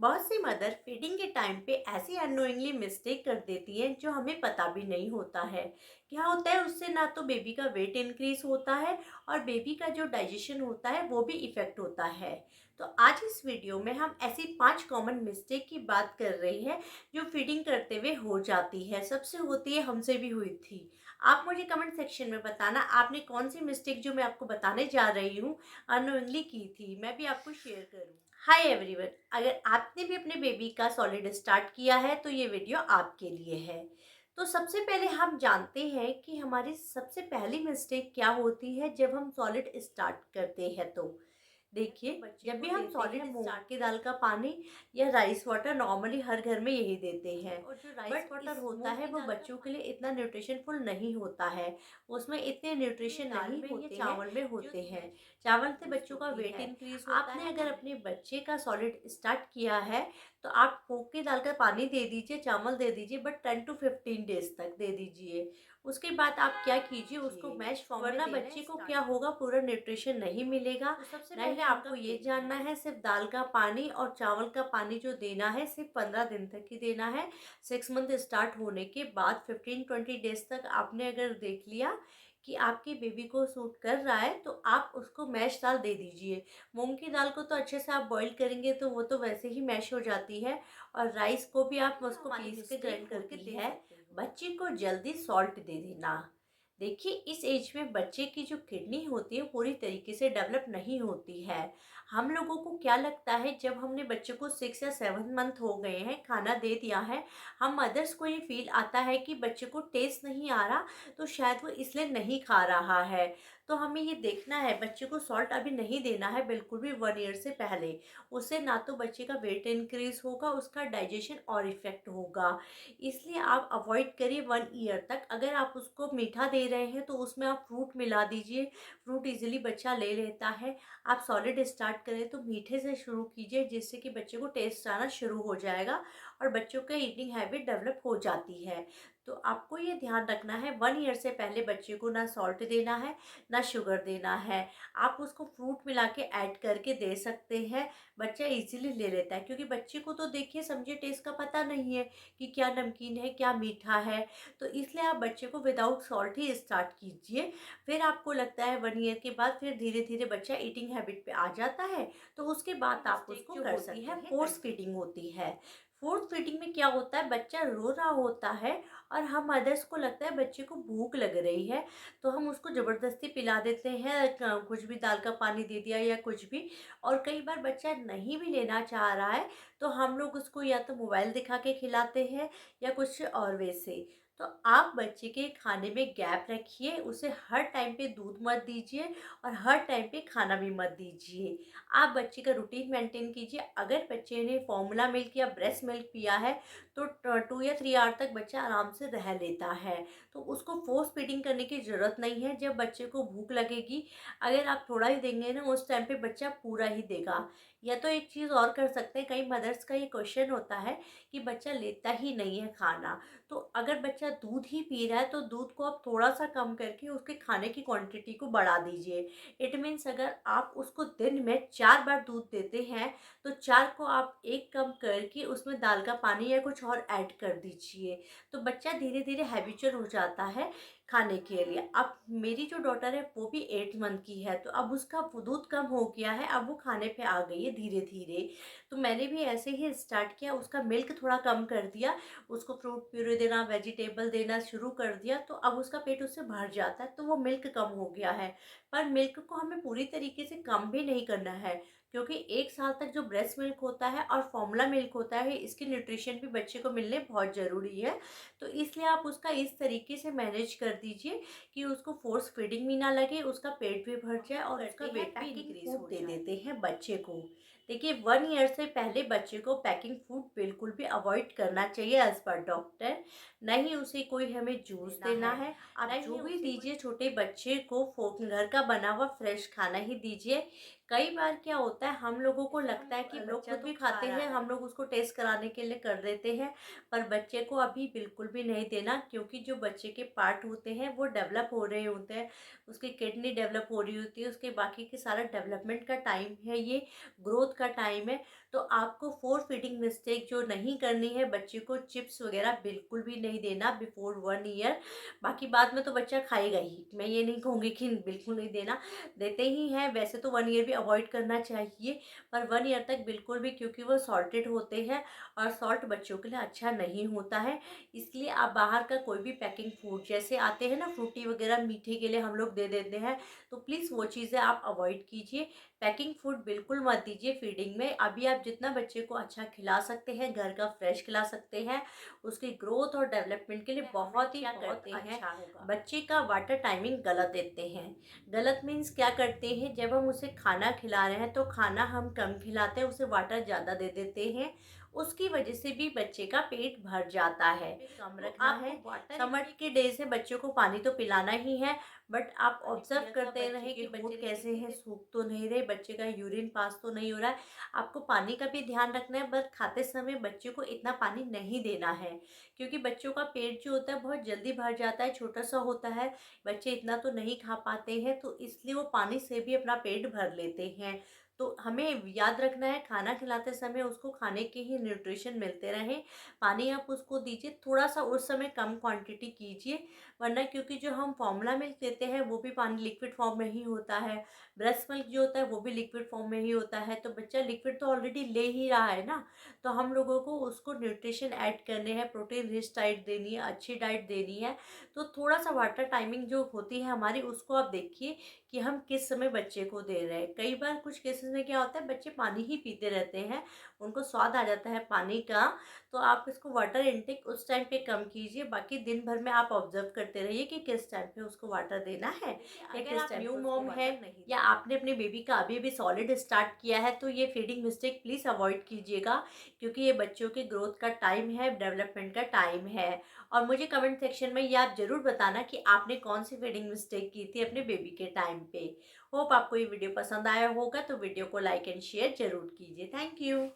बहुत सी mother feeding के time पे ऐसी अननोइंगली मिस्टेक कर देती हैं जो हमें पता भी नहीं होता है। क्या होता है उससे ना तो बेबी का वेट इंक्रीज होता है और बेबी का जो डाइजेशन होता है वो भी इफेक्ट होता है। तो आज इस वीडियो में हम ऐसी 5 कॉमन मिस्टेक की बात कर रहे हैं जो फीडिंग करते हुए हो जाती है। सबसे होती है, हमसे भी हुई थी। आप मुझे कमेंट सेक्शन में बताना आपने कौन सी मिस्टेक जो मैं आपको बताने जा रही हूँ अननोइंगली की थी, मैं भी आपको शेयर करूँ। हाय एवरीवन, अगर आपने भी अपने बेबी का सॉलिड स्टार्ट किया है तो ये वीडियो आपके लिए है। तो सबसे पहले हम जानते हैं कि हमारी सबसे पहली मिस्टेक क्या होती है जब हम सॉलिड स्टार्ट करते हैं। तो देखिए, जब भी हम सॉलिड मूंग की दाल का पानी या राइस वाटर नॉर्मली हर घर में यही देते हैं, और जो राइस वाटर होता है वो बच्चों के लिए इतना न्यूट्रिशनफुल नहीं होता है। उसमें इतने न्यूट्रिशन नहीं होते, चावल में होते हैं। चावल से बच्चों का वेट इंक्रीज होता है। आपने अगर अपने बच्चे का सॉलिड स्टार्ट किया है तो आप मूंग की दाल का पानी दे दीजिए, चावल दे दीजिए, बट 10 to 15 डेज तक दे दीजिए। उसके बाद आप क्या कीजिए, उसको मैश फॉर्म में, वरना बच्चे को क्या होगा, पूरा न्यूट्रिशन नहीं मिलेगा। तो सबसे पहले आपको ये जानना है, सिर्फ दाल का पानी और चावल का पानी जो देना है सिर्फ 15 दिन तक ही देना है। 6 मंथ स्टार्ट होने के बाद 15-20 डेज तक आपने अगर देख लिया कि आपकी बेबी को सूट कर रहा है तो आप उसको मैश दाल दे दीजिए। मूंग की दाल को तो अच्छे से आप बॉईल करेंगे तो वो तो वैसे ही मैश हो जाती है, और राइस को भी आप उसको पीस के ग्राइंड करके दे सकते हो। बच्चे को जल्दी सॉल्ट दे देना। देखिए, इस एज में बच्चे की जो किडनी होती है पूरी तरीके से डेवलप नहीं होती है। हम लोगों को क्या लगता है, जब हमने बच्चे को 6 या 7 मंथ हो गए हैं, खाना दे दिया है, हम मदर्स को ये फील आता है कि बच्चे को टेस्ट नहीं आ रहा तो शायद वो इसलिए नहीं खा रहा है। तो हमें ये देखना है, बच्चे को सॉल्ट अभी नहीं देना है बिल्कुल भी 1 ईयर से पहले। उससे ना तो बच्चे का वेट इंक्रीज होगा, उसका डाइजेशन और इफेक्ट होगा। इसलिए आप अवॉइड करिए 1 ईयर तक। अगर आप उसको मीठा दे रहे हैं तो उसमें आप फ्रूट मिला दीजिए। फ्रूट इजीली बच्चा ले लेता है। आप सॉलिड स्टार्ट करें तो मीठे से शुरू कीजिए, जिससे कि बच्चे को टेस्ट आना शुरू हो जाएगा और बच्चों का ईटिंग हैबिट डेवलप हो जाती है। तो आपको ये ध्यान रखना है, 1 ईयर से पहले बच्चे को ना सॉल्ट देना है ना शुगर देना है। आप उसको फ्रूट मिला के ऐड करके दे सकते हैं। बच्चा इजीली ले लेता है, क्योंकि बच्चे को तो देखिए समझिए टेस्ट का पता नहीं है कि क्या नमकीन है क्या मीठा है। तो इसलिए आप बच्चे को विदाउट सॉल्ट ही स्टार्ट कीजिए। फिर आपको लगता है 1 ईयर के बाद फिर धीरे धीरे बच्चा ईटिंग हैबिट पे आ जाता है, तो उसके बाद आप उसको कर सकते हैं। फोर्स फीडिंग होती है। फोर्स फीडिंग में क्या होता है, बच्चा रो रहा होता है और हम मदर्स को लगता है बच्चे को भूख लग रही है, तो हम उसको ज़बरदस्ती पिला देते हैं, कुछ भी दाल का पानी दे दिया या कुछ भी। और कई बार बच्चा नहीं भी लेना चाह रहा है तो हम लोग उसको या तो मोबाइल दिखा के खिलाते हैं या कुछ और वे से। तो आप बच्चे के खाने में गैप रखिए, उसे हर टाइम पे दूध मत दीजिए और हर टाइम पे खाना भी मत दीजिए। आप बच्चे का रूटीन मेंटेन कीजिए। अगर बच्चे ने फॉर्मूला मिल्क या ब्रेस्ट मिल्क पिया है तो 2 या 3 आवर तक बच्चा आराम से रह लेता है। तो उसको फोर्स फीडिंग करने की ज़रूरत नहीं है। जब बच्चे को भूख लगेगी, अगर आप थोड़ा ही देंगे ना, उस टाइम पे बच्चा पूरा ही देगा। या तो एक चीज़ और कर सकते हैं, कई मदर्स का ये क्वेश्चन होता है कि बच्चा लेता ही नहीं है खाना। तो अगर बच्चा दूध ही पी रहा है तो दूध को आप थोड़ा सा कम करके उसके खाने की क्वांटिटी को बढ़ा दीजिए। इट मीन्स अगर आप उसको दिन में 4 बार दूध देते हैं तो 4 को आप एक कम करके उसमें दाल का पानी या कुछ और ऐड कर दीजिए। तो बच्चा धीरे धीरे हैबिचुअल हो जाता है खाने के लिए। अब मेरी जो डॉटर है वो भी 8 मंथ की है, तो अब उसका दूध कम हो गया है, अब वो खाने पे आ गई है धीरे धीरे। तो मैंने भी ऐसे ही स्टार्ट किया, उसका मिल्क थोड़ा कम कर दिया, उसको फ्रूट प्यूरी देना, वेजिटेबल देना शुरू कर दिया, तो अब उसका पेट उससे भर जाता है, तो वो मिल्क कम हो गया है। पर मिल्क को हमें पूरी तरीके से कम भी नहीं करना है, क्योंकि 1 साल तक जो ब्रेस्ट मिल्क होता है और फॉर्मूला मिल्क होता है, इसकी न्यूट्रिशन भी बच्चे को मिलने बहुत ज़रूरी है। तो इसलिए आप उसका इस तरीके से मैनेज कर दीजिए कि उसको फोर्स फीडिंग भी ना लगे, उसका पेट भी भर जाए और उसका वेट भी इंक्रीज हो दे देते हैं बच्चे को। देखिए, 1 ईयर से पहले बच्चे को पैकिंग फूड बिल्कुल भी अवॉइड करना चाहिए एज पर डॉक्टर। नहीं उसे कोई हमें जूस देना है, आप जो भी दीजिए छोटे बच्चे को घर का बना हुआ फ्रेश खाना ही दीजिए। कई बार क्या होता है, हम लोगों को लगता है कि लोग खुद भी खाते हैं, हम लोग उसको टेस्ट कराने के लिए कर देते हैं, पर बच्चे को अभी बिल्कुल भी नहीं देना, क्योंकि जो बच्चे के पार्ट होते हैं वो डेवलप हो रहे होते हैं, उसकी किडनी डेवलप हो रही होती है, उसके बाकी के सारा डेवलपमेंट का टाइम है, ये ग्रोथ का टाइम है। तो आपको फोर फीडिंग मिस्टेक जो नहीं करनी है, बच्चे को चिप्स वगैरह बिल्कुल भी नहीं देना बिफोर 1 ईयर। बाकी बाद में तो बच्चा खाएगा ही, मैं ये नहीं कहूँगी कि बिल्कुल नहीं देना, देते ही हैं वैसे तो 1 ईयर भी अवॉइड करना चाहिए, पर 1 ईयर तक बिल्कुल भी, क्योंकि वो सॉल्टेड होते हैं और सॉल्ट बच्चों के लिए अच्छा नहीं होता है। इसलिए आप बाहर का कोई भी पैकिंग फूड जैसे आते हैं ना, फ्रूटी वगैरह मीठे के लिए हम लोग दे देते हैं, तो प्लीज़ वो चीज़ें आप अवॉइड कीजिए। पैकिंग फूड बिल्कुल मत दीजिए फीडिंग में। अभी आप जितना बच्चे को अच्छा खिला सकते हैं, घर का फ्रेश खिला सकते हैं, उसकी ग्रोथ और डेवलपमेंट के लिए बहुत ही क्या करते हैं, अच्छा होगा। बच्चे का वाटर टाइमिंग गलत देते हैं। गलत मीन्स क्या करते हैं, जब हम उसे खाना खिला रहे हैं तो खाना हम कम खिलाते हैं, उसे वाटर ज़्यादा दे देते हैं, उसकी वजह से भी बच्चे का पेट भर जाता है। कम रखना है। समर के डेज में बच्चों को पानी तो पिलाना ही है, बट आप ऑब्जर्व करते रहें कि होंठ कैसे हैं, सूख तो नहीं रहे, बच्चे का यूरिन पास तो नहीं हो रहा है। आपको पानी का भी ध्यान रखना है, बट खाते समय बच्चे को इतना पानी नहीं देना है, क्योंकि बच्चों का पेट जो होता है बहुत जल्दी भर जाता है, छोटा सा होता है, बच्चे इतना तो नहीं खा पाते हैं, तो इसलिए वो पानी से भी अपना पेट भर लेते हैं। तो हमें याद रखना है, खाना खिलाते समय उसको खाने के ही न्यूट्रिशन मिलते रहें। पानी आप उसको दीजिए, थोड़ा सा उस समय कम क्वांटिटी कीजिए, वरना क्योंकि जो हम फॉर्मूला मिल्क देते हैं वो भी पानी लिक्विड फॉर्म में ही होता है, ब्रेस्ट मिल्क जो होता है वो भी लिक्विड फॉर्म में ही होता है, तो बच्चा लिक्विड तो ऑलरेडी ले ही रहा है ना। तो हम लोगों को उसको न्यूट्रिशन ऐड करने हैं, प्रोटीन रिच डाइट देनी है, अच्छी डाइट देनी है। तो थोड़ा सा वाटर टाइमिंग जो होती है हमारी, उसको आप देखिए कि हम किस समय बच्चे को दे रहे हैं। कई बार कुछ केसेस में क्या होता है, बच्चे पानी ही पीते रहते हैं, उनको स्वाद आ जाता है पानी का, तो आप इसको वाटर इनटेक उस टाइम पे कम कीजिए। बाकी दिन भर में आप ऑब्जर्व करते रहिए कि किस टाइम पे उसको वाटर देना है, या किस टाइम न्यू मॉम है या आपने अपने बेबी का अभी अभी सॉलिड स्टार्ट किया है, तो ये फीडिंग मिस्टेक प्लीज़ अवॉइड कीजिएगा, क्योंकि ये बच्चों के ग्रोथ का टाइम है, डेवलपमेंट का टाइम है। और मुझे कमेंट सेक्शन में ये आप ज़रूर बताना कि आपने कौन सी फीडिंग मिस्टेक की थी अपने बेबी के टाइम पे। होप आपको ये वीडियो पसंद आया होगा, तो वीडियो को लाइक एंड शेयर ज़रूर कीजिए। Thank you.